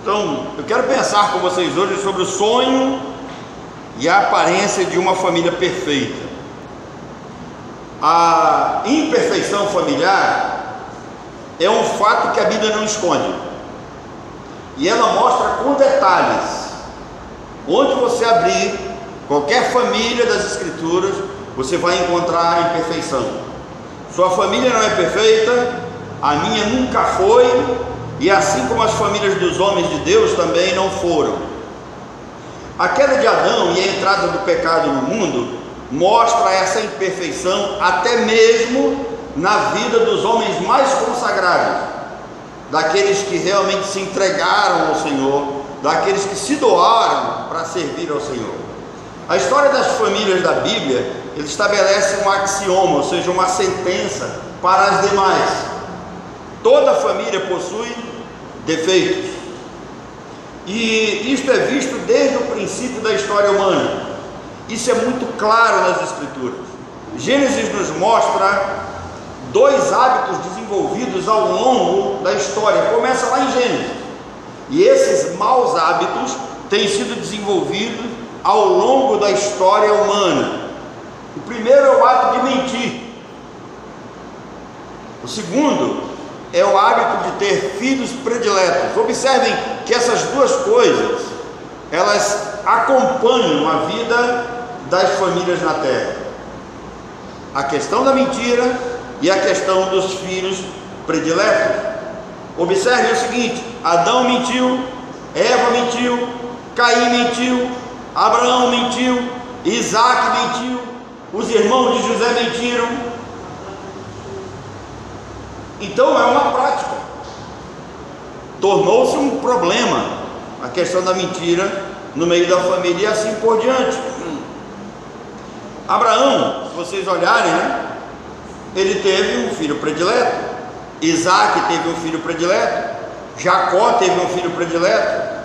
Então, eu quero pensar com vocês hoje sobre o sonho e a aparência de uma família perfeita. A imperfeição familiar é um fato que a Bíblia não esconde, e ela mostra com detalhes. Onde você abrir qualquer família das Escrituras, você vai encontrar a imperfeição. Sua família não é perfeita, a minha nunca foi, e assim como as famílias dos homens de Deus também não foram. A queda de Adão e a entrada do pecado no mundo mostra essa imperfeição até mesmo na vida dos homens mais consagrados, daqueles que realmente se entregaram ao Senhor, daqueles que se doaram para servir ao Senhor. A história das famílias da Bíblia, ele estabelece um axioma, ou seja, uma sentença para as demais. Toda família possui defeitos, e isto é visto desde o princípio da história humana. Isso é muito claro nas Escrituras. Gênesis nos mostra dois hábitos desenvolvidos ao longo da história. Começa lá em Gênesis, e esses maus hábitos têm sido desenvolvidos ao longo da história humana. O primeiro é o ato de mentir. O segundo é o hábito de ter filhos prediletos. Observem que essas duas coisas, elas acompanham a vida das famílias na terra: a questão da mentira e a questão dos filhos prediletos. Observem o seguinte: Adão mentiu, Eva mentiu, Caim mentiu, Abraão mentiu, Isaac mentiu, os irmãos de José mentiram. Então é uma prática, tornou-se um problema a questão da mentira no meio da família, e assim por diante. Abraão, se vocês olharem, ele teve um filho predileto, Isaac teve um filho predileto, Jacó teve um filho predileto.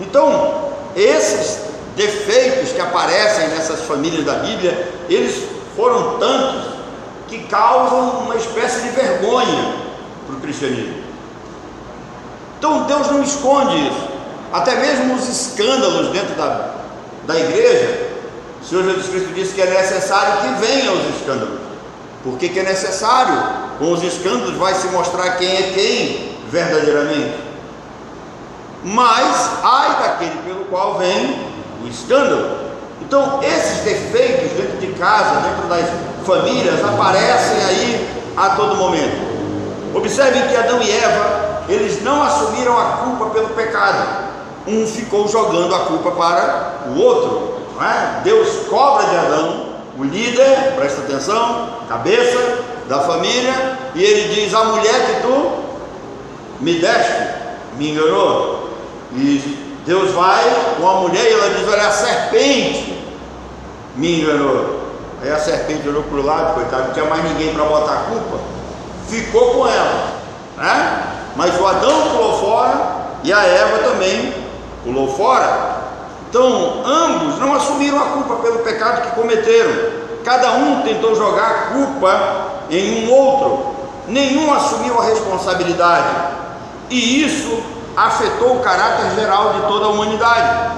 Então, esses defeitos que aparecem nessas famílias da Bíblia, eles foram tantos que causam uma espécie de vergonha para o cristianismo. Então Deus não esconde isso. Até mesmo os escândalos dentro da igreja, o Senhor Jesus Cristo disse que é necessário que venham os escândalos. Por que é necessário? Com os escândalos vai se mostrar quem é quem verdadeiramente. Mas ai daquele pelo qual vem o escândalo. Então esses defeitos dentro de casa, dentro das famílias, aparecem aí a todo momento. Observem que Adão e Eva, eles não assumiram a culpa pelo pecado. Um ficou jogando a culpa para o outro, não é? Deus cobra de Adão, o líder, presta atenção, cabeça da família, e ele diz: a mulher que tu me deste me enganou. E Deus vai com a mulher e ela diz: olha, a serpente me enganou. Aí a serpente olhou para o lado, coitado, não tinha mais ninguém para botar a culpa, ficou com ela, né? Mas o Adão pulou fora e a Eva também pulou fora. Então ambos não assumiram a culpa pelo pecado que cometeram. Cada um tentou jogar a culpa em um outro, nenhum assumiu a responsabilidade, e isso afetou o caráter geral de toda a humanidade.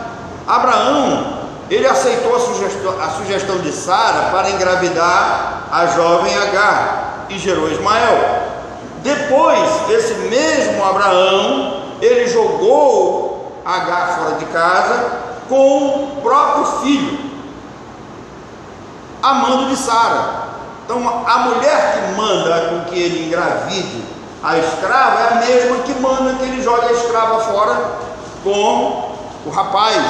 Abraão, ele aceitou a sugestão de Sara para engravidar a jovem Agar e gerou Ismael. Depois, esse mesmo Abraão, ele jogou Agar fora de casa com o próprio filho, a mando de Sara. Então a mulher que manda com que ele engravide a escrava é a mesma que manda que ele jogue a escrava fora com o rapaz,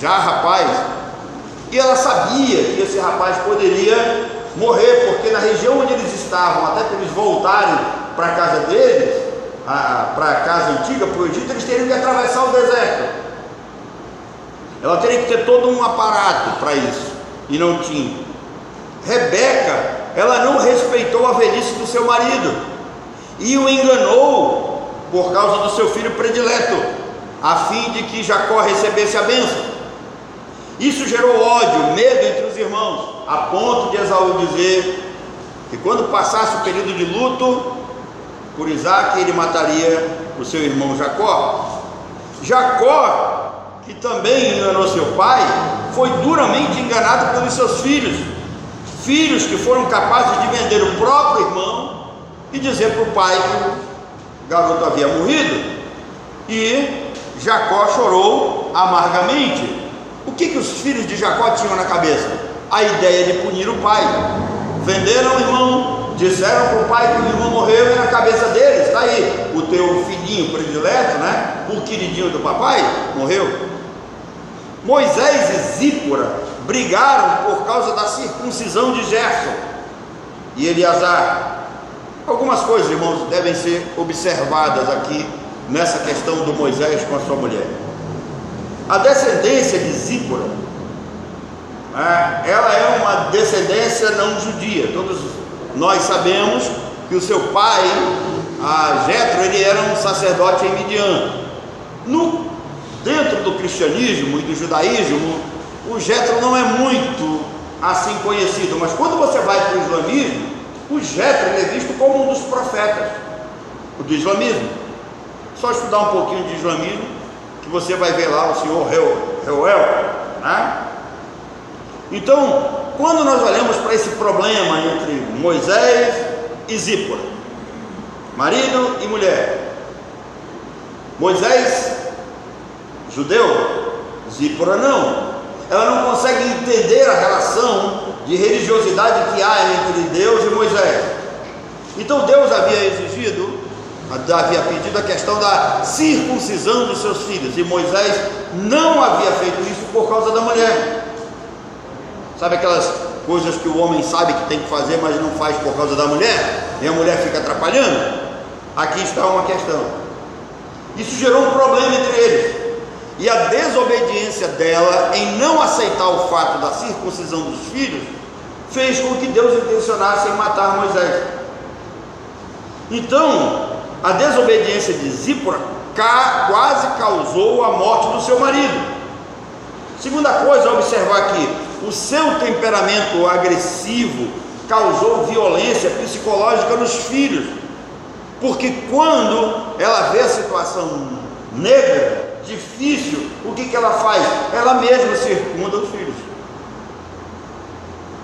já rapaz. E ela sabia que esse rapaz poderia morrer, porque na região onde eles estavam, até que eles voltarem para a casa deles, para a casa antiga, para o Egito, eles teriam que atravessar o deserto. Ela teria que ter todo um aparato para isso, e não tinha. Rebeca, ela não respeitou a velhice do seu marido e o enganou por causa do seu filho predileto, a fim de que Jacó recebesse a bênção. Isso gerou ódio, medo entre os irmãos, a ponto de Esaú dizer que quando passasse o período de luto por Isaac, ele mataria o seu irmão Jacó. Jacó, que também enganou seu pai, foi duramente enganado pelos seus filhos que foram capazes de vender o próprio irmão e dizer para o pai que o garoto havia morrido. E Jacó chorou amargamente. O que os filhos de Jacó tinham na cabeça? A ideia de punir o pai. Venderam o irmão, disseram para o pai que o irmão morreu, e na cabeça deles, está aí, o teu filhinho predileto, né? O queridinho do papai, morreu. Moisés e Zípora brigaram por causa da circuncisão de Gerson e Eleazar. Algumas coisas, irmãos, devem ser observadas aqui nessa questão do Moisés com a sua mulher. A descendência de Zípora, ela é uma descendência não judia. Todos nós sabemos que o seu pai, Jetro, ele era um sacerdote em Midian. Dentro do cristianismo e do judaísmo, o Jetro não é muito assim conhecido, mas quando você vai para o islamismo, o Jetro é visto como um dos profetas do islamismo. Só estudar um pouquinho de islamismo que você vai ver lá o senhor Reuel, né? Então, quando nós olhamos para esse problema entre Moisés e Zípora, marido e mulher, Moisés judeu, Zípora não, ela não consegue entender a relação de religiosidade que há entre Deus e Moisés. Então Deus havia pedido a questão da circuncisão dos seus filhos, e Moisés não havia feito isso por causa da mulher. Sabe aquelas coisas que o homem sabe que tem que fazer, mas não faz por causa da mulher, e a mulher fica atrapalhando? Aqui está uma questão. Isso gerou um problema entre eles, e a desobediência dela em não aceitar o fato da circuncisão dos filhos fez com que Deus intencionasse em matar Moisés. Então, a desobediência de Zípora quase causou a morte do seu marido. Segunda coisa a observar aqui: o seu temperamento agressivo causou violência psicológica nos filhos, porque quando ela vê a situação negra, difícil, o que ela faz? Ela mesma circunda os filhos,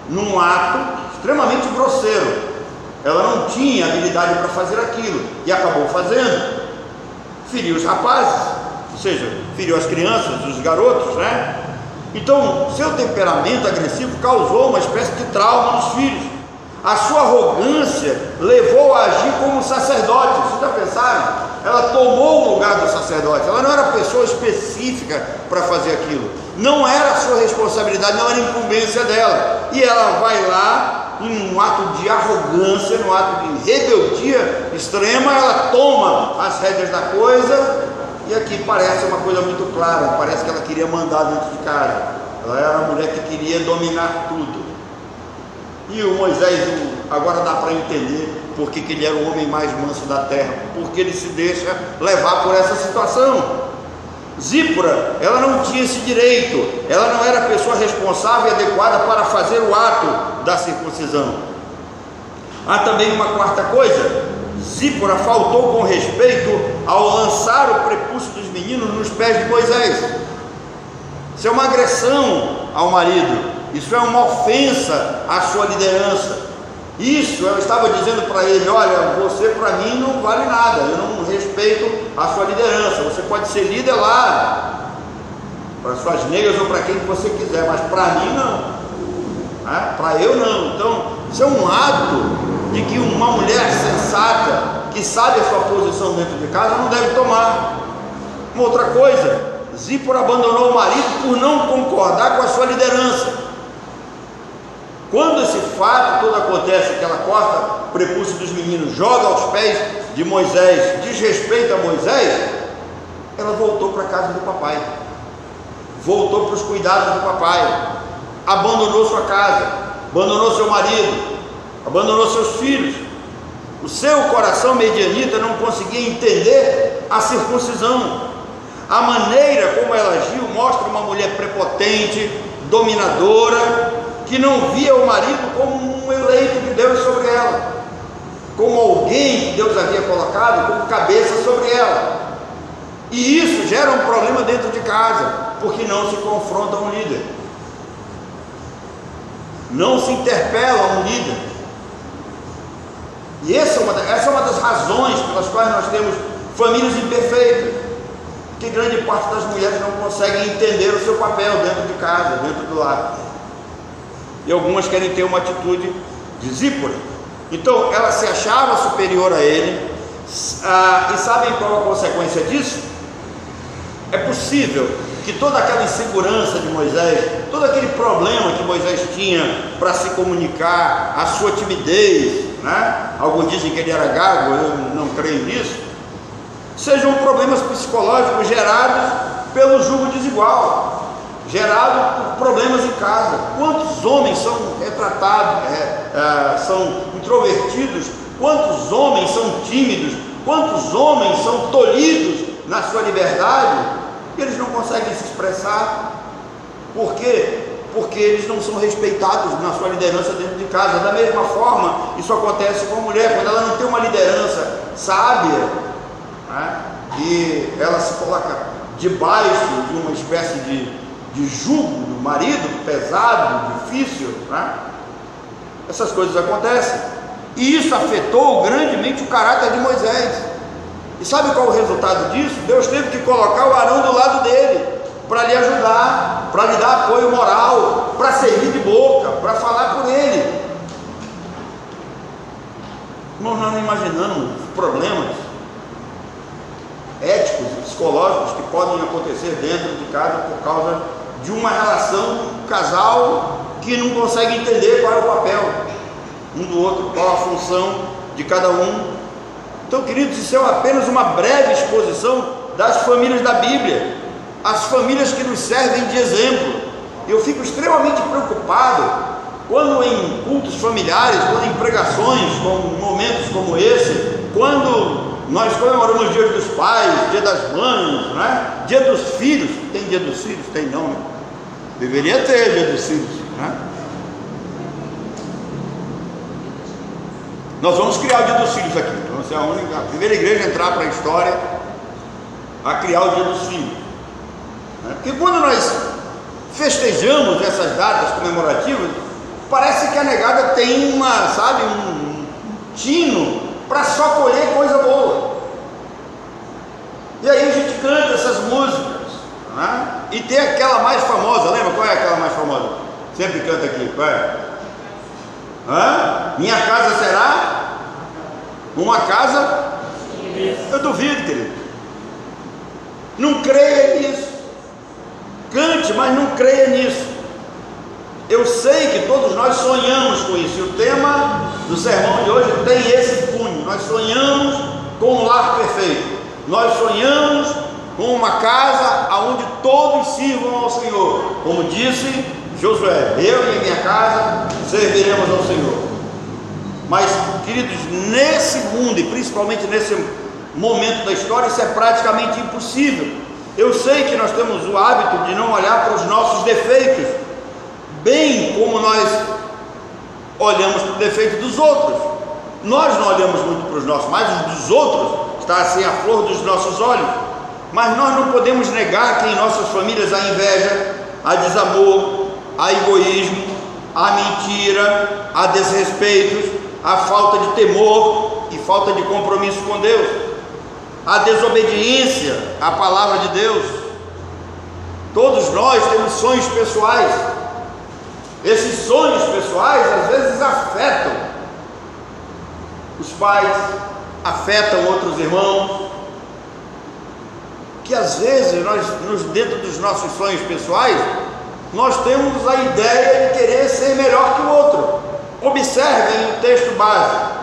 num ato extremamente grosseiro. Ela não tinha habilidade para fazer aquilo e acabou fazendo. Feriu os rapazes, ou seja, feriu as crianças, os garotos, né? Então, seu temperamento agressivo causou uma espécie de trauma nos filhos. A sua arrogância levou a agir como um sacerdote. Vocês já pensaram? Ela tomou o lugar do sacerdote. Ela não era pessoa específica para fazer aquilo. Não era a sua responsabilidade, não era incumbência dela. E ela vai lá, em um ato de arrogância, num ato de rebeldia extrema, ela toma as rédeas da coisa. E aqui parece uma coisa muito clara, parece que ela queria mandar dentro de casa. Ela era a mulher que queria dominar tudo. E o Moisés, agora dá para entender por que ele era o homem mais manso da terra, porque ele se deixa levar por essa situação. Zípora, ela não tinha esse direito, ela não era a pessoa responsável e adequada para fazer o ato da circuncisão. Há também uma quarta coisa: Zípora faltou com respeito ao lançar o prepúcio dos meninos nos pés de Moisés. Isso é uma agressão ao marido, isso é uma ofensa à sua liderança. Isso eu estava dizendo para ele: olha, você para mim não vale nada, eu não respeito a sua liderança. Você pode ser líder lá para suas negras ou para quem você quiser, mas para mim não, para eu não. Então isso é um ato de que uma mulher sensata, que sabe a sua posição dentro de casa, não deve tomar. Uma outra coisa: Zípora abandonou o marido por não concordar com a sua liderança. Quando esse fato todo acontece, que ela corta o prepúcio dos meninos, joga aos pés de Moisés, desrespeita Moisés, ela voltou para a casa do papai, voltou para os cuidados do papai, abandonou sua casa, abandonou seu marido, abandonou seus filhos. O seu coração medianita não conseguia entender a circuncisão. A maneira como ela agiu mostra uma mulher prepotente, dominadora, que não via o marido como um eleito de Deus sobre ela, como alguém que Deus havia colocado como cabeça sobre ela. E E isso gera um problema dentro de casa, porque não se confronta um líder, não se interpela um líder. E essa é uma das razões pelas quais nós temos famílias imperfeitas, que grande parte das mulheres não conseguem entender o seu papel dentro de casa, dentro do lar, e algumas querem ter uma atitude discípula. Então ela se achava superior a ele, e sabem qual a consequência disso? É possível que toda aquela insegurança de Moisés, todo aquele problema que Moisés tinha para se comunicar, a sua timidez, né? Alguns dizem que ele era gago, eu não creio nisso, sejam problemas psicológicos gerados pelo jugo desigual, gerado por problemas em casa. Quantos homens são retratados, são introvertidos? Quantos homens são tímidos? Quantos homens são tolhidos na sua liberdade? Eles não conseguem se expressar. Por quê? Porque eles não são respeitados na sua liderança dentro de casa. Da mesma forma, isso acontece com a mulher, quando ela não tem uma liderança sábia, né? E ela se coloca debaixo de uma espécie de jugo do marido, pesado, difícil, né? Essas coisas acontecem, e isso afetou grandemente o caráter de Moisés. E sabe qual é o resultado disso? Deus teve que colocar o Arão do lado dele, para lhe ajudar, para lhe dar apoio moral, para servir de boca, para falar por ele. Nós não imaginamos os problemas éticos e psicológicos que podem acontecer dentro de casa por causa de uma relação de um casal que não consegue entender qual é o papel um do outro, qual a função de cada um. Então, queridos, isso é apenas uma breve exposição das famílias da Bíblia, as famílias que nos servem de exemplo. Eu fico extremamente preocupado quando em cultos familiares, quando em pregações, com momentos como esse, quando nós comemoramos o Dia dos Pais, Dia das Mães, né? Dia dos Filhos. Tem Dia dos Filhos? Tem não, né? Deveria ter Dia dos Filhos, né? Nós vamos criar o Dia dos Filhos aqui. Vamos ser a primeira igreja a entrar para a história a criar o Dia dos Filhos, né? Porque quando nós festejamos essas datas comemorativas, parece que a negada tem um tino para só colher coisa boa. E aí a gente canta essas músicas, né? E tem aquela mais famosa, lembra qual é aquela mais famosa? Sempre canta aqui, qual é? Minha casa será uma casa? Eu duvido, querido. Não creia nisso. Cante, mas não creia nisso. Eu sei que todos nós sonhamos com isso, e o tema do sermão de hoje tem esse cunho. Nós sonhamos com um lar perfeito, nós sonhamos com uma casa onde todos sirvam ao Senhor, como disse Josué: eu e a minha casa serviremos ao Senhor. Mas, queridos, nesse mundo, e principalmente nesse momento da história, isso é praticamente impossível. Eu sei que nós temos o hábito de não olhar para os nossos defeitos, bem como nós olhamos para o defeito dos outros. Nós não olhamos muito para os nossos, mas os dos outros está assim à flor dos nossos olhos. Mas nós não podemos negar que em nossas famílias há inveja, há desamor, há egoísmo, há mentira, há desrespeitos, há falta de temor e falta de compromisso com Deus, há desobediência à palavra de Deus. Todos nós temos sonhos pessoais. Esses sonhos pessoais às vezes afetam os pais, afetam outros irmãos, que às vezes dentro dos nossos sonhos pessoais, nós temos a ideia de querer ser melhor que o outro. Observem o texto básico.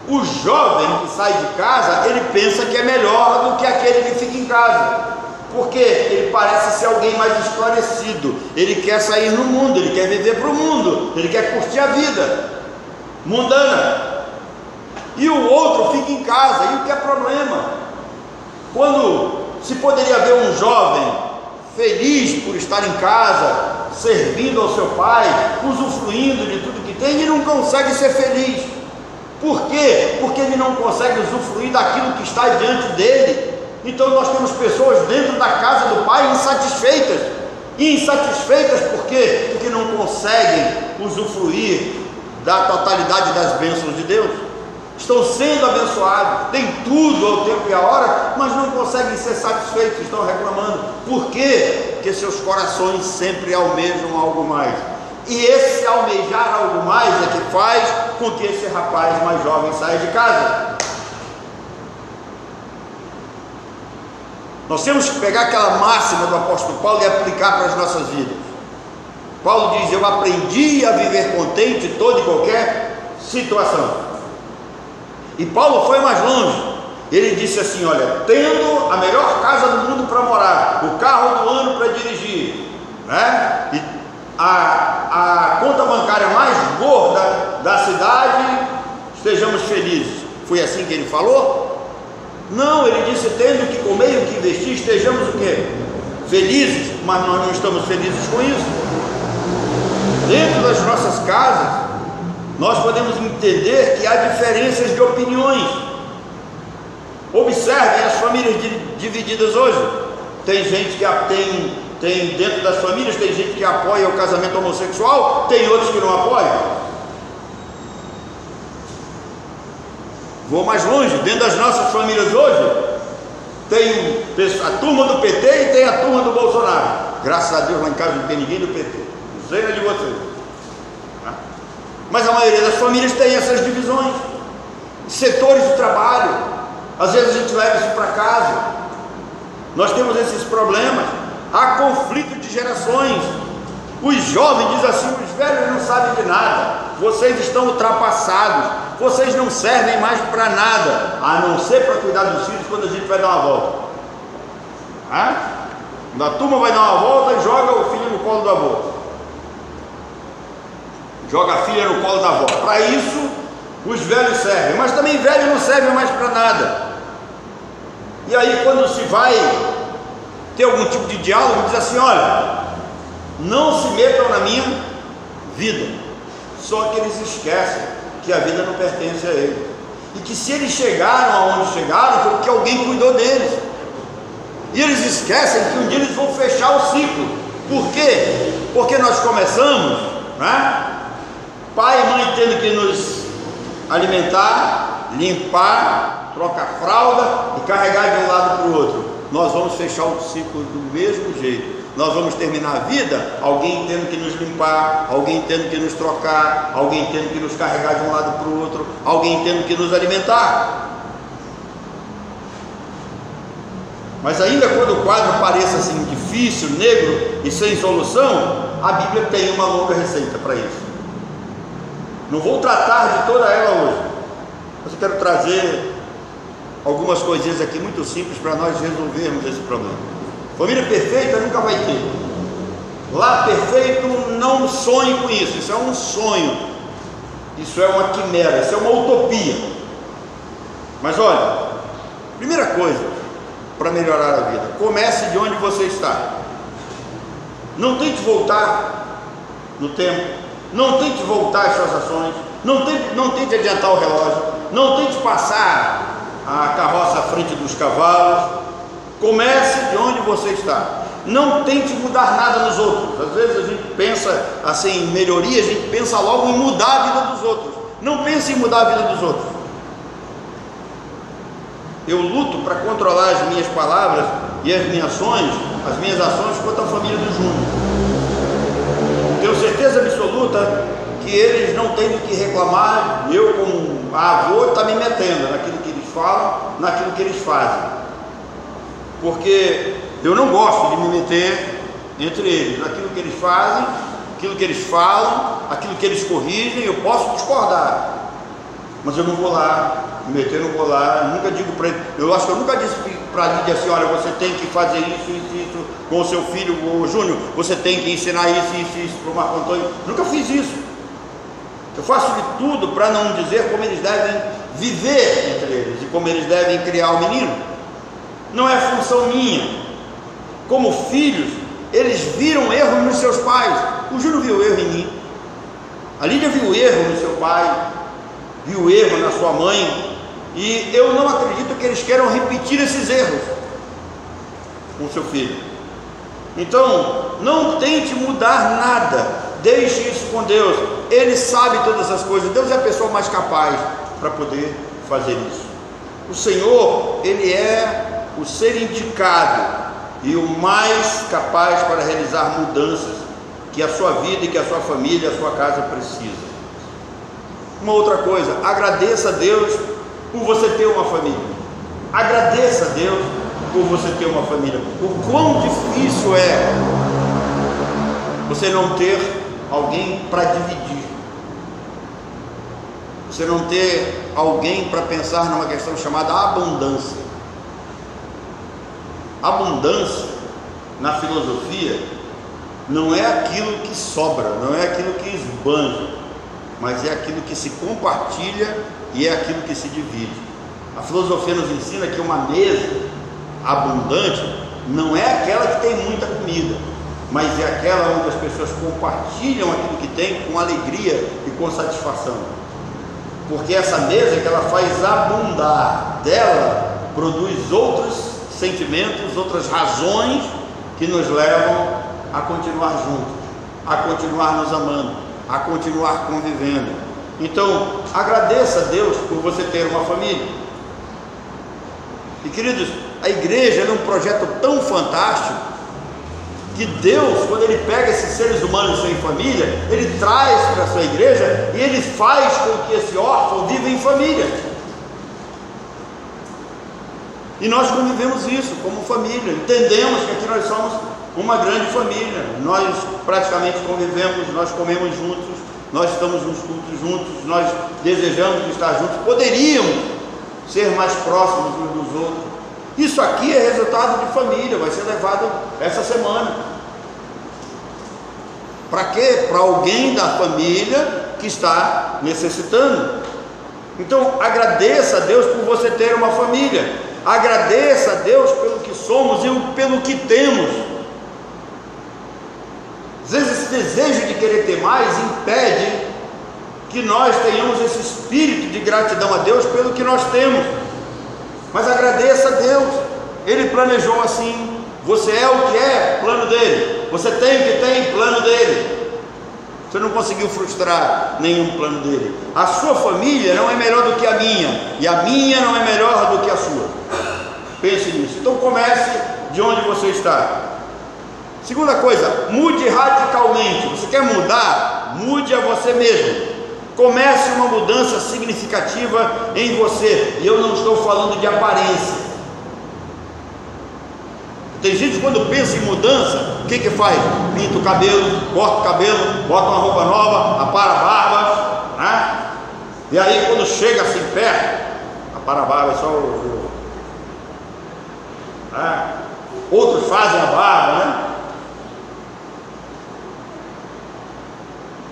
O jovem que sai de casa, ele pensa que é melhor do que aquele que fica em casa, porque ele parece ser alguém mais esclarecido, ele quer sair no mundo, ele quer viver para o mundo, ele quer curtir a vida mundana. E o outro fica em casa. E o que é problema? Quando se poderia ver um jovem feliz por estar em casa, servindo ao seu pai, usufruindo de tudo que tem, e não consegue ser feliz. Por quê? Porque ele não consegue usufruir daquilo que está diante dele, Então nós temos pessoas dentro da casa do Pai insatisfeitas. E insatisfeitas por quê? Porque não conseguem usufruir da totalidade das bênçãos de Deus. Estão sendo abençoados, têm tudo ao tempo e à hora, mas não conseguem ser satisfeitos, estão reclamando. Por quê? Porque seus corações sempre almejam algo mais. E esse almejar algo mais é que faz com que esse rapaz mais jovem saia de casa. Nós temos que pegar aquela máxima do apóstolo Paulo e aplicar para as nossas vidas. Paulo diz: eu aprendi a viver contente em toda e qualquer situação. E Paulo foi mais longe. Ele disse assim: olha, tendo a melhor casa do mundo para morar, o carro do ano para dirigir, né? E a conta bancária mais gorda da cidade, estejamos felizes. Foi assim que ele falou? Não, ele disse: tendo que comer e o que vestir, estejamos o quê? Felizes. Mas nós não estamos felizes com isso. Dentro das nossas casas, nós podemos entender que há diferenças de opiniões. Observem as famílias divididas hoje. Tem gente que tem dentro das famílias, tem gente que apoia o casamento homossexual, tem outros que não apoiam. Vou mais longe, dentro das nossas famílias hoje, tem a turma do PT e tem a turma do Bolsonaro. Graças a Deus lá em casa não tem ninguém do PT, não sei de vocês. Mas a maioria das famílias tem essas divisões, setores de trabalho. Às vezes a gente leva isso para casa. Nós temos esses problemas. Há conflito de gerações. Os jovens dizem assim: os velhos não sabem de nada, vocês estão ultrapassados, vocês não servem mais para nada, a não ser para cuidar dos filhos quando a gente vai dar uma volta. A turma vai dar uma volta e joga o filho no colo do avô, joga a filha no colo da avó. Para isso os velhos servem, mas também velhos não servem mais para nada. E aí, quando se vai ter algum tipo de diálogo, diz assim: olha, não se metam na minha vida. Só que eles esquecem que a vida não pertence a eles, e que se eles chegaram aonde chegaram foi porque alguém cuidou deles. E eles esquecem que um dia eles vão fechar o ciclo. Por quê? Porque nós começamos, né? Pai e mãe tendo que nos alimentar, limpar, trocar fralda e carregar de um lado para o outro. Nós vamos fechar o ciclo do mesmo jeito. Nós vamos terminar a vida, alguém tendo que nos limpar, alguém tendo que nos trocar, alguém tendo que nos carregar de um lado para o outro, alguém tendo que nos alimentar. Mas ainda quando o quadro pareça assim difícil, negro e sem solução, a Bíblia tem uma longa receita para isso. Não vou tratar de toda ela hoje, mas eu quero trazer algumas coisinhas aqui muito simples para nós resolvermos esse problema. Família perfeita nunca vai ter. Lar perfeito, não sonhe com isso. Isso é um sonho, isso é uma quimera, isso é uma utopia. Mas olha, primeira coisa para melhorar a vida: comece de onde você está. Não tente voltar no tempo, não tente voltar às suas ações, não tente adiantar o relógio, não tente passar a carroça à frente dos cavalos. Comece de onde você está. Não tente mudar nada nos outros. Às vezes a gente pensa assim em melhoria, a gente pensa logo em mudar a vida dos outros. Não pense em mudar a vida dos outros. Eu luto para controlar as minhas palavras e as minhas ações quanto à família do Júnior. Tenho certeza absoluta que eles não têm do que reclamar. Eu, como avô, está me metendo naquilo que eles falam, naquilo que eles fazem. Porque eu não gosto de me meter entre eles, naquilo que eles fazem, aquilo que eles falam, aquilo que eles corrigem. Eu posso discordar, mas eu não vou lá me meter, não vou lá. Eu nunca digo para ele, eu acho que eu nunca disse para a Lídia assim: olha, você tem que fazer isso com o seu filho, o Júnior, você tem que ensinar isso para o Marco Antônio. Nunca fiz isso. Eu faço de tudo para não dizer como eles devem viver entre eles e como eles devem criar o menino. Não é função minha. Como filhos, eles viram erro nos seus pais. O Júnior viu erro em mim, a Lídia viu erro no seu pai, viu erro na sua mãe, e eu não acredito que eles queiram repetir esses erros. com seu filho. Então, não tente mudar nada, deixe isso com Deus. Ele sabe todas as coisas, Deus é a pessoa mais capaz para poder fazer isso. O Senhor, Ele é o ser indicado e o mais capaz para realizar mudanças que a sua vida e que a sua família, a sua casa precisa. Uma outra coisa, agradeça a Deus por você ter uma família. Agradeça a Deus por você ter uma família. O quão difícil é você não ter alguém para dividir, você não ter alguém para pensar numa questão chamada abundância. Abundância, na filosofia, não é aquilo que sobra, não é aquilo que esbanja, mas é aquilo que se compartilha e é aquilo que se divide. A filosofia nos ensina que uma mesa abundante não é aquela que tem muita comida, mas é aquela onde as pessoas compartilham aquilo que tem com alegria e com satisfação, porque essa mesa que ela faz abundar, dela produz outros sentimentos, outras razões que nos levam a continuar juntos, a continuar nos amando, a continuar convivendo. Então, agradeça a Deus por você ter uma família. E queridos, a igreja é um projeto tão fantástico que Deus, quando Ele pega esses seres humanos sem família, Ele traz para a sua igreja e Ele faz com que esse órfão viva em família. E nós convivemos isso como família, entendemos que aqui nós somos uma grande família, nós praticamente convivemos, nós comemos juntos, nós estamos nos cultos juntos, nós desejamos estar juntos, poderíamos ser mais próximos uns dos outros. Isso aqui é resultado de família, vai ser levado essa semana. Para quê? Para alguém da família que está necessitando. Então agradeça a Deus por você ter uma família, agradeça a Deus pelo que somos e pelo que temos. Às vezes esse desejo de querer ter mais impede que nós tenhamos esse espírito de gratidão a Deus pelo que nós temos. Mas agradeça a Deus, Ele planejou assim, você é o que é, plano dele, você tem o que tem, plano dele. Você não conseguiu frustrar nenhum plano dele. A sua família não é melhor do que a minha, e a minha não é melhor do que a sua. Pense nisso. Então comece de onde você está. Segunda coisa, mude radicalmente. Você quer mudar? Mude a você mesmo. Comece uma mudança significativa em você. E eu não estou falando de aparência. Tem gente que quando pensa em mudança, o que faz? Pinta o cabelo, corta o cabelo, bota uma roupa nova, apara a barba, né? E aí quando chega assim perto, apara a barba é só né? Outros fazem a barba, né?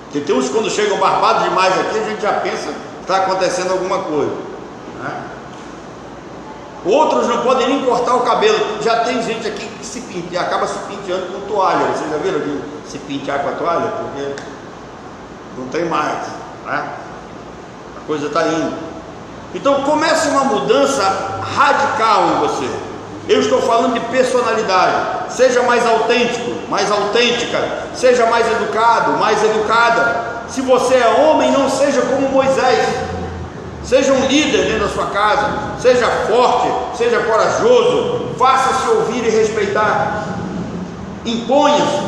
Porque tem uns que quando chegam barbados demais aqui, a gente já pensa que está acontecendo alguma coisa, né? Outros não podem nem cortar o cabelo. Já tem gente aqui que se pinta, acaba se penteando com toalha. Vocês já viram aqui se pentear com a toalha? Porque não tem mais, né? A coisa está indo. Então comece uma mudança radical em você. Eu estou falando de personalidade. Seja mais autêntico, mais autêntica. Seja mais educado, mais educada. Se você é homem, não seja como Moisés. Seja um líder dentro da sua casa. Seja forte, seja corajoso. Faça-se ouvir e respeitar. Imponha-se.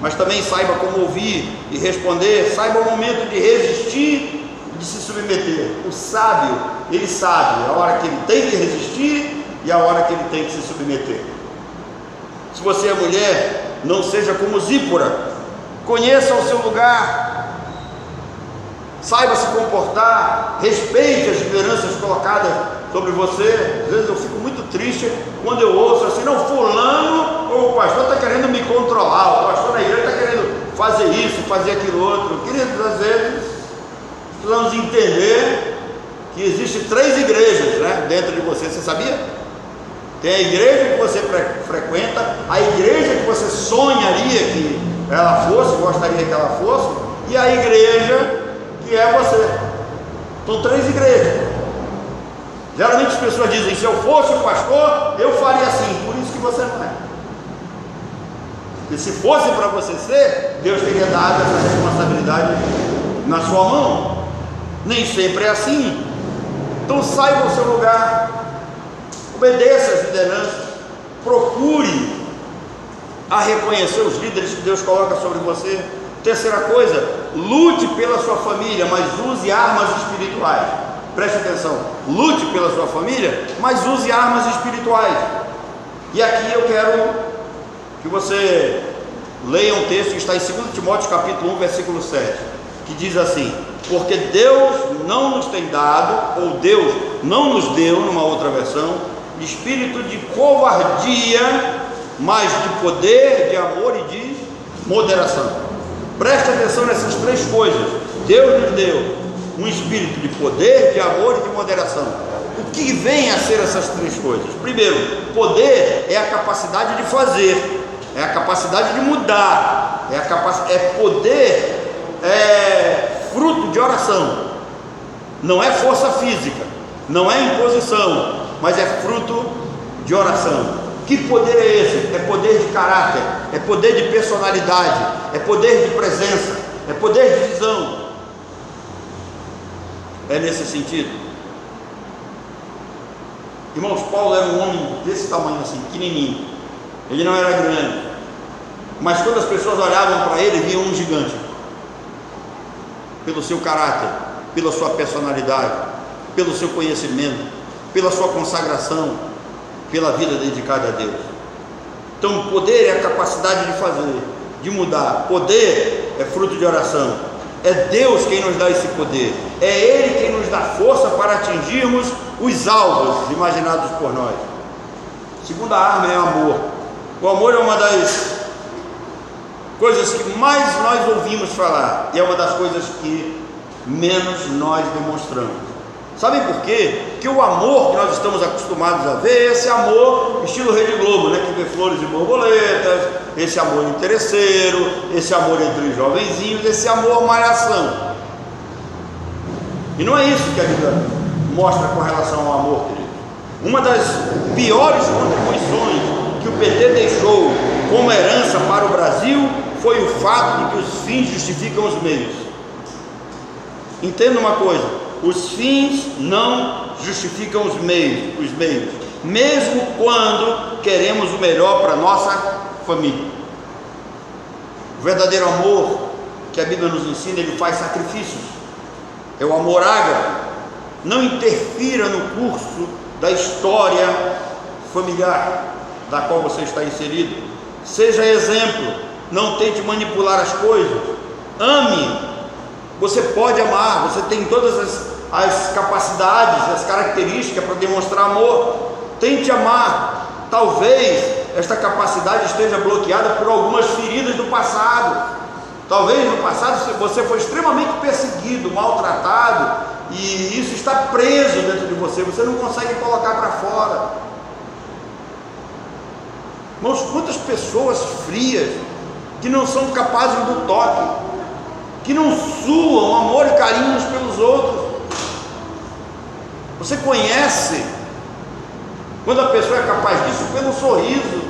Mas também saiba como ouvir e responder. Saiba o momento de resistir e de se submeter. O sábio, ele sabe a hora que ele tem que resistir e a hora que ele tem que se submeter. Se você é mulher, não seja como Zípora. Conheça o seu lugar. Saiba se comportar. Respeite as lideranças colocadas sobre você. Às vezes eu fico muito triste quando eu ouço assim: não, fulano ou o pastor está querendo me controlar, o pastor na igreja está querendo fazer isso, fazer aquilo outro. Queridos, às vezes precisamos entender que existem 3 igrejas, né, dentro de você. Você sabia? Tem a igreja que você frequenta, a igreja que você sonharia que ela fosse, gostaria que ela fosse, e a igreja que é você. São 3 igrejas. Geralmente as pessoas dizem: se eu fosse o pastor, eu faria assim. você não é. E se fosse para você ser, Deus teria dado essa responsabilidade na sua mão. Nem sempre é assim. Então saiba o seu lugar, obedeça às lideranças, procure a reconhecer os líderes que Deus coloca sobre você. Terceira coisa, lute pela sua família, mas use armas espirituais. Preste atenção, lute pela sua família, mas use armas espirituais. E aqui eu quero que você leia um texto que está em 2 Timóteo capítulo 1, versículo 7, que diz assim: porque Deus não nos tem dado, ou Deus não nos deu, numa outra versão, espírito de covardia, mas de poder, de amor e de moderação. Preste atenção nessas três coisas. Deus nos deu um espírito de poder, de amor e de moderação. O que vem a ser essas três coisas? Primeiro, poder é a capacidade de fazer, é a capacidade de mudar, poder é fruto de oração, não é força física, não é imposição, mas é fruto de oração. Que poder é esse? É poder de caráter, é poder de personalidade, é poder de presença, é poder de visão. É nesse sentido. Irmãos, Paulo era um homem desse tamanho assim, pequenininho. Ele não era grande, mas quando as pessoas olhavam para ele, viam um gigante, pelo seu caráter, pela sua personalidade, pelo seu conhecimento, pela sua consagração, pela vida dedicada a Deus. Então, poder é a capacidade de fazer, de mudar. Poder é fruto de oração. É Deus quem nos dá esse poder. É Ele quem nos dá força para atingirmos os alvos imaginados por nós. A segunda arma é o amor. O amor é uma das coisas que mais nós ouvimos falar, e é uma das coisas que menos nós demonstramos. Sabem por quê? Porque o amor que nós estamos acostumados a ver é esse amor estilo Rede Globo, né? Que vê flores e borboletas, esse amor interesseiro, esse amor entre os jovenzinhos, esse amor malhação. E não é isso que a Bíblia mostra com relação ao amor, querido. Uma das piores contribuições que o PT deixou como herança para o Brasil foi o fato de que os fins justificam os meios. Entenda uma coisa: os fins não justificam os meios, mesmo quando queremos o melhor para a nossa família. O verdadeiro amor que a Bíblia nos ensina, ele faz sacrifícios. É o amor ágape. Não interfira no curso da história familiar da qual você está inserido. Seja exemplo, não tente manipular as coisas. Ame. Você pode amar, você tem todas as capacidades, as características para demonstrar amor. Tente amar. Talvez esta capacidade esteja bloqueada por algumas feridas do passado. Talvez no passado você foi extremamente perseguido, maltratado, e isso está preso dentro de você, você não consegue colocar para fora. Irmãos, quantas pessoas frias que não são capazes do toque, que não suam amor e carinho uns pelos outros. Você conhece quando a pessoa é capaz disso pelo sorriso,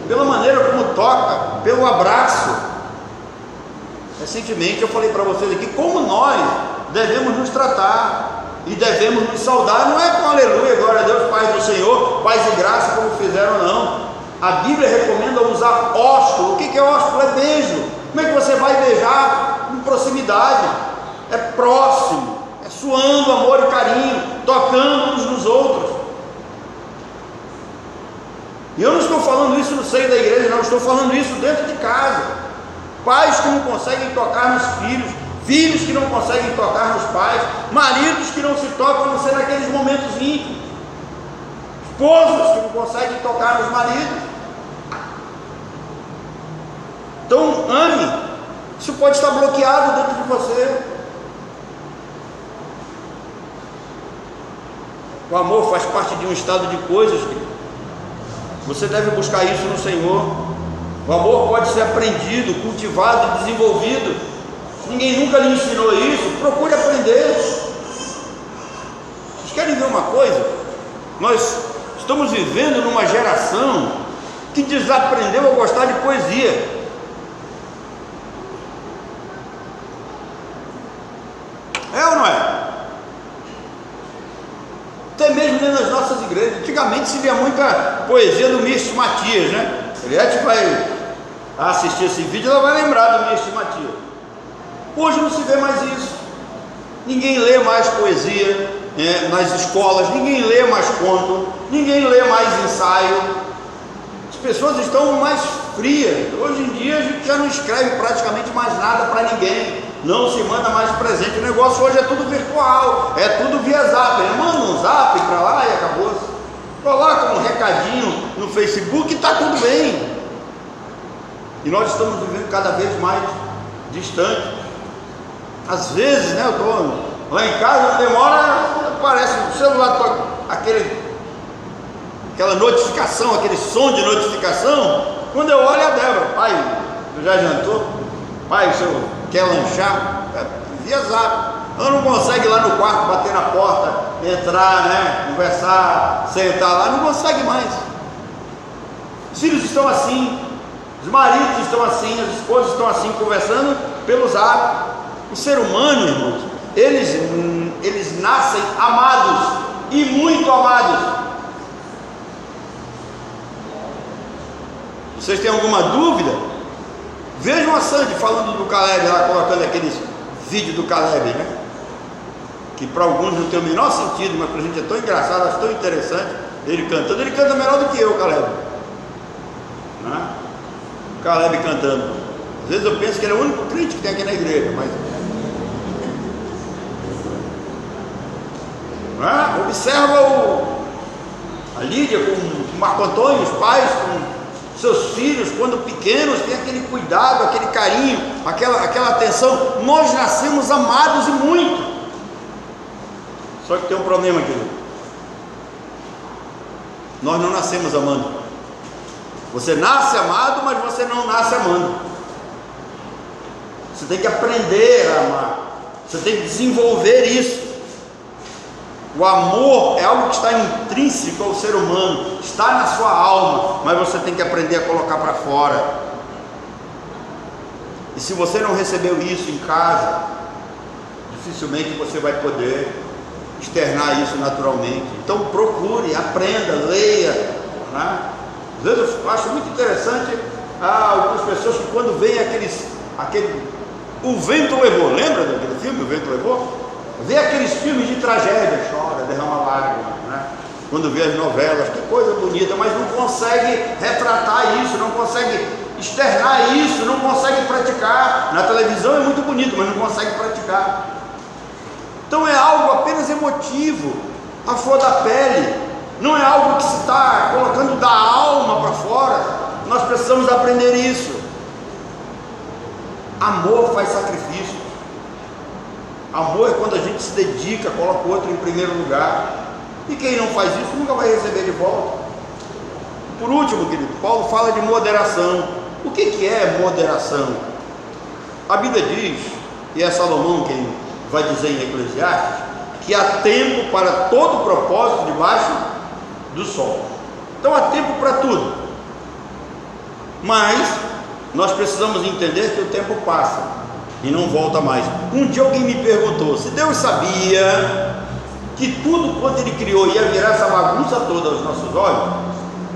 pela maneira como toca, pelo abraço. Recentemente eu falei para vocês aqui como nós devemos nos tratar e devemos nos saudar. Não é com aleluia, glória a Deus, paz do Senhor, paz e graça como fizeram, não. A Bíblia recomenda usar ósculo. O que é ósculo? É beijo. Como é que você vai beijar? Em proximidade, é próximo, é suando amor e carinho, tocando uns nos outros. E eu não estou falando isso no seio da igreja, não, estou falando isso dentro de casa. Pais que não conseguem tocar nos filhos, filhos que não conseguem tocar nos pais, maridos que não se tocam a não ser naqueles momentos íntimos, esposas que não conseguem tocar nos maridos. Então ame. Isso pode estar bloqueado dentro de você. O amor faz parte de um estado de coisas, querido. Você deve buscar isso no Senhor. O amor pode ser aprendido, cultivado e desenvolvido. Se ninguém nunca lhe ensinou isso, procure aprender. Vocês querem ver uma coisa? Nós estamos vivendo numa geração que desaprendeu a gostar de poesia. É ou não é? Até mesmo dentro das nossas igrejas. Antigamente se via muita poesia do Misto Matias, né? Eliette vai assistir esse vídeo, ela vai lembrar do Misto Matias. Hoje não se vê mais isso. Ninguém lê mais poesia nas escolas, ninguém lê mais conto, ninguém lê mais ensaio. As pessoas estão mais frias. Hoje em dia a gente já não escreve praticamente mais nada para ninguém, não se manda mais presente. O negócio hoje é tudo virtual, é tudo via zap. Manda um zap para lá e acabou. Coloca um recadinho no Facebook e está tudo bem. E nós estamos vivendo cada vez mais distante. Às vezes, né, eu estou lá em casa, demora, aparece no celular, aquela notificação, aquele som de notificação. Quando eu olho, a Débora: pai, já jantou? Pai, o senhor quer lanchar? Via zap. Ela não consegue ir lá no quarto, bater na porta, entrar, né, conversar, sentar lá, não consegue mais. Os filhos estão assim, os maridos estão assim, as esposas estão assim, conversando pelo zap. O ser humano, irmãos, eles nascem amados e muito amados. Vocês têm alguma dúvida? Vejam a Sandy falando do Caleb lá, colocando aqueles vídeos do Caleb, né? Que para alguns não tem o menor sentido, mas para a gente é tão engraçado, acho tão interessante. Ele cantando, ele canta melhor do que eu, Caleb, né? O Caleb cantando. Às vezes eu penso que ele é o único crente que tem aqui na igreja, mas observa a Lídia com o Marco Antônio, os pais com seus filhos, quando pequenos, tem aquele cuidado, aquele carinho, aquela atenção. Nós nascemos amados e muito. Só que tem um problema, querido. Nós não nascemos amando. Você nasce amado, mas você não nasce amando. Você tem que aprender a amar. Você tem que desenvolver isso. O amor é algo que está intrínseco ao ser humano, está na sua alma, mas você tem que aprender a colocar para fora. E se você não recebeu isso em casa, dificilmente você vai poder externar isso naturalmente. Então procure, aprenda, leia, né? Às vezes eu acho muito interessante algumas pessoas que quando vem O Vento Levou, lembra daquele filme, O Vento Levou? Vê aqueles filmes de tragédia, chora, derrama lágrimas, né? Quando vê as novelas, que coisa bonita, mas não consegue retratar isso, não consegue externar isso, não consegue praticar. Na televisão é muito bonito, mas não consegue praticar. Então é algo apenas emotivo, a flor da pele, não é algo que se está colocando da alma para fora. Nós precisamos aprender isso. Amor faz sacrifício. Amor é quando a gente se dedica, coloca o outro em primeiro lugar. E quem não faz isso nunca vai receber de volta. Por último, querido, Paulo fala de moderação. O que é moderação? A Bíblia diz, e é Salomão quem vai dizer em Eclesiastes, que há tempo para todo propósito debaixo do sol. Então há tempo para tudo. Mas nós precisamos entender que o tempo passa e não volta mais. Um dia alguém me perguntou se Deus sabia que tudo quanto Ele criou ia virar essa bagunça toda aos nossos olhos.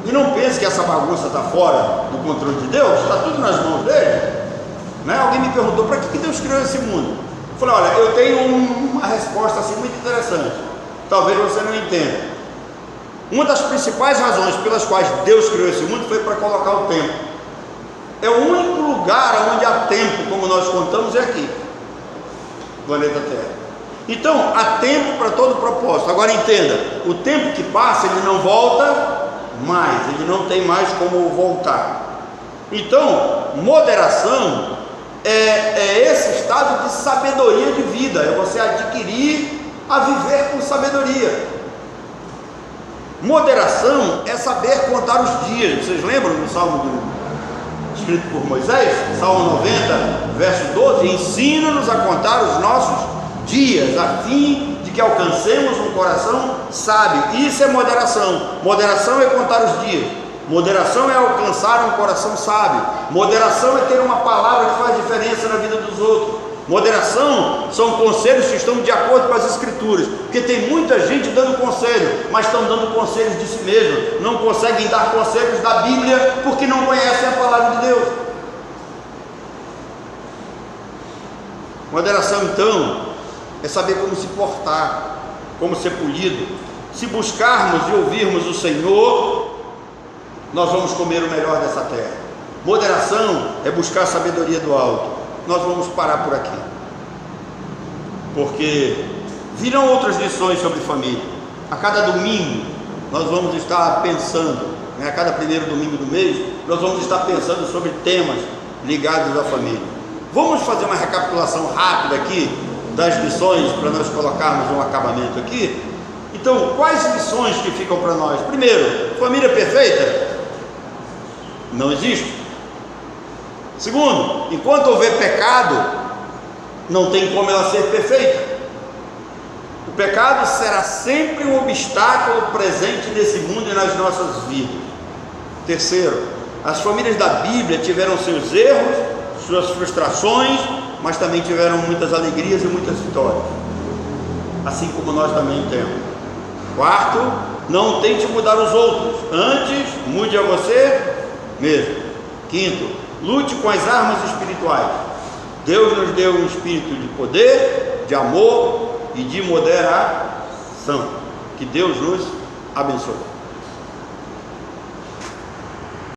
E não pense que essa bagunça está fora do controle de Deus, está tudo nas mãos dele, né? Alguém me perguntou para que Deus criou esse mundo. Eu falei: olha, eu tenho uma resposta assim muito interessante, talvez você não entenda. Uma das principais razões pelas quais Deus criou esse mundo foi para colocar o tempo. É o único lugar onde há tempo, como nós contamos, é aqui, planeta Terra. Então, há tempo para todo propósito. Agora entenda, o tempo que passa, ele não volta mais, ele não tem mais como voltar. Então, moderação é esse estado de sabedoria de vida, é você adquirir a viver com sabedoria. Moderação é saber contar os dias. Vocês lembram do Salmo escrito por Moisés, Salmo 90, verso 12: ensina-nos a contar os nossos dias, a fim de que alcancemos um coração sábio. Isso é moderação. Moderação é contar os dias. Moderação é alcançar um coração sábio. Moderação é ter uma palavra que faz diferença na vida dos outros. Moderação são conselhos que estão de acordo com as Escrituras, porque tem muita gente dando conselho, mas estão dando conselhos de si mesmo, não conseguem dar conselhos da Bíblia, porque não conhecem a palavra de Deus. Moderação, então, é saber como se portar, como ser polido. Se buscarmos e ouvirmos o Senhor, nós vamos comer o melhor dessa terra. Moderação é buscar a sabedoria do alto. Nós vamos parar por aqui, porque virão outras lições sobre família. A cada domingo nós vamos estar pensando, a cada primeiro domingo do mês, nós vamos estar pensando sobre temas ligados à família. Vamos fazer uma recapitulação rápida aqui das lições, para nós colocarmos um acabamento aqui. Então, quais lições que ficam para nós? Primeiro, família perfeita não existe. Segundo, enquanto houver pecado, não tem como ela ser perfeita. O pecado será sempre um obstáculo presente nesse mundo e nas nossas vidas. Terceiro, as famílias da Bíblia tiveram seus erros, suas frustrações, mas também tiveram muitas alegrias e muitas vitórias, assim como nós também temos. Quarto, não tente mudar os outros, antes mude a você mesmo. Quinto, lute com as armas espirituais. Deus nos deu um espírito de poder, de amor e de moderação. Que Deus nos abençoe.